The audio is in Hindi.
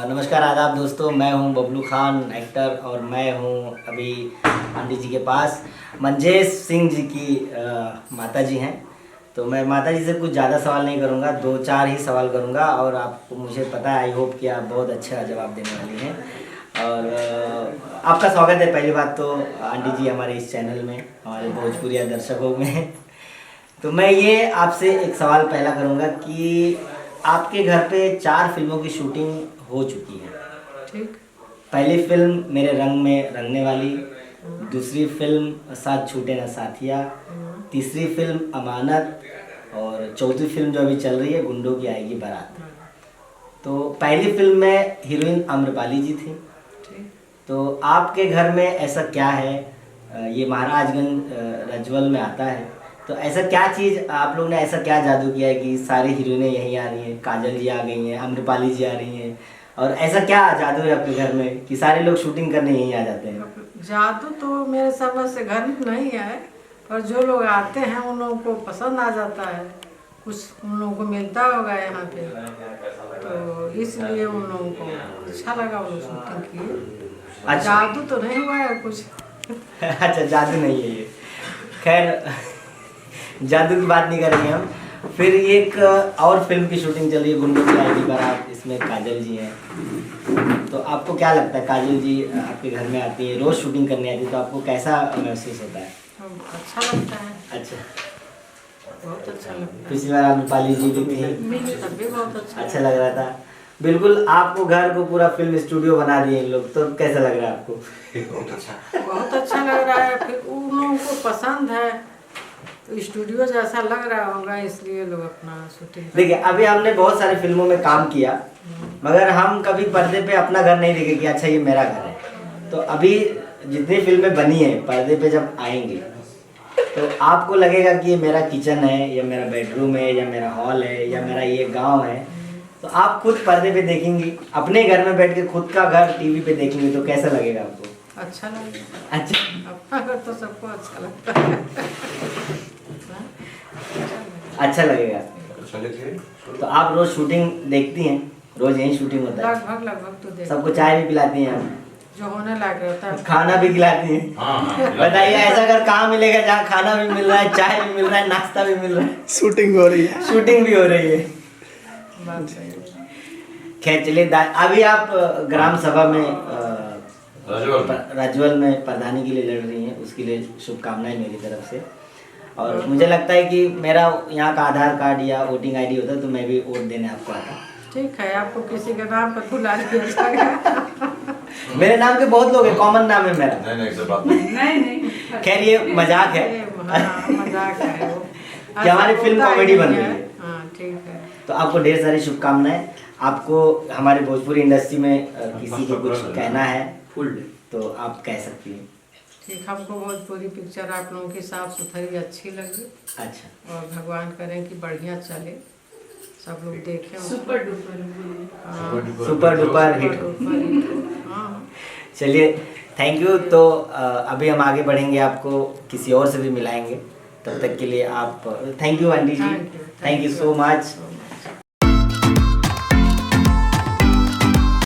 नमस्कार आदाब दोस्तों, मैं हूं बबलू खान एक्टर और मैं हूं अभी आंटी जी के पास। मंजेश सिंह जी की माता जी हैं, तो मैं माता जी से कुछ ज़्यादा सवाल नहीं करूंगा, 2-4 ही सवाल करूंगा और आपको मुझे पता है, आई होप कि आप बहुत अच्छा जवाब देने वाली हैं। और आपका स्वागत है पहली बात तो आंटी जी हमारे इस चैनल में, हमारे भोजपुरिया दर्शकों में। तो मैं ये आपसे एक सवाल पहला करूंगा कि आपके घर पे 4 फिल्मों की शूटिंग हो चुकी है। ठीक। पहली फिल्म मेरे रंग में रंगने वाली, दूसरी फिल्म साथ छूटे ना साथिया, तीसरी फिल्म अमानत और चौथी फिल्म जो अभी चल रही है गुंडों की आएगी बारात। तो पहली फिल्म में हीरोइन आम्रपाली जी थी। ठीक। तो आपके घर में ऐसा क्या है, ये महाराजगंज रजवल में आता है, तो ऐसा क्या चीज़ आप लोग ने ऐसा क्या जादू किया है कि सारी हीरोइनें यहीं आ रही हैं, काजल जी आ गई हैं, आम्रपाली जी आ रही हैं, और ऐसा क्या जादू है आपके घर में कि सारे लोग शूटिंग करने यहीं आ जाते हैं? जादू तो मेरे समझ से घर में नहीं है, पर जो लोग आते हैं उन लोगों को पसंद आ जाता है, कुछ उन लोगों को मिलता होगा यहाँ पे, तो इसलिए उन लोगों को अच्छा लगा, वो लोग शूटिंग किए। अच्छा। जादू तो नहीं हुआ है कुछ। अच्छा, जादू नहीं है ये। खैर जादू की बात नहीं करेंगे हम। फिर एक और फिल्म की शूटिंग चल रही है गुंडों की आएगी बारात, इसमें काजल जी हैं। तो आपको क्या लगता है, काजल जी आपके घर में आती है, रोज शूटिंग करने आती है, तो आपको कैसा महसूस होता है? अच्छा लगता है। अच्छा, बहुत अच्छा लगता है। पिछली बार आम्रपाली जी भी थी, तब भी बहुत अच्छा लग रहा था। बिल्कुल, आपको घर को पूरा फिल्म स्टूडियो बना दिए इन लोग, तो कैसा लग रहा है आपको? बहुत अच्छा लग रहा है। फिर उन लोगों को पसंद है तो स्टूडियो जैसा लग रहा होगा, इसलिए लोग अपना शूटिंग। देखिए, अभी हमने बहुत सारी फिल्मों में काम किया, मगर हम कभी पर्दे पे अपना घर नहीं देखे कि अच्छा ये मेरा घर है। तो अभी जितनी फिल्में बनी है, पर्दे पे जब आएंगी तो आपको लगेगा कि ये मेरा किचन है, या मेरा बेडरूम है, या मेरा हॉल है, या मेरा ये गांव है। तो आप खुद पर्दे पे देखेंगी, अपने घर में बैठ के खुद का घर टीवी पे देखेंगे, तो कैसा लगेगा आपको? अच्छा लगेगा। अच्छा, अपना घर तो सबको अच्छा लगता है। अच्छा लगेगा। तो आप रोज शूटिंग देखती हैं? रोज यही शूटिंग होता है? लगभग तो देख। सबको चाय भी पिलाती हैं आप? जो होने लग होता है। खाना भी खिलाती हैं? बताइए, ऐसा अगर कहाँ मिलेगा जहाँ खाना भी मिल रहा है, चाय भी मिल रहा है, नाश्ता भी मिल रहा है, शूटिंग हो रही है, शूटिंग भी हो रही है। बात सही है। खैर चलिए, अभी आप ग्राम सभा में रजवल में प्रधानी के लिए लड़ रही हैं, उसके लिए शुभकामनाएं मेरी तरफ से। और मुझे लगता है कि मेरा यहाँ का आधार कार्ड या वोटिंग आईडी होता तो मैं भी वोट देने आपको आता। ठीक है, आपको किसी के नाम पर बुला दिया। मेरे नाम के बहुत लोग हैं, कॉमन नाम है मेरा। नहीं। खैर ये मजाक है। मजाक है वो। कि हमारी फिल्म कॉमेडी बन रही है। हाँ, ठीक है। तो आपको ढेर सारी शुभकामनाएं। आपको हमारे भोजपुरी इंडस्ट्री में किसी को कुछ कहना है तो आप कह सकती हैं। ठीक, हमको भोजपुरी पिक्चर आप लोगों की साफ सुथरी अच्छी लगी। अच्छा, और भगवान करें कि बढ़िया चले, सब लोग देखें। सुपर डुपर हिट हो। हाँ। चलिए, थैंक यू। तो अभी हम आगे बढ़ेंगे, आपको किसी और से भी मिलाएंगे। तब तक के लिए आप थैंक यू आंटी जी, थैंक यू सो मच।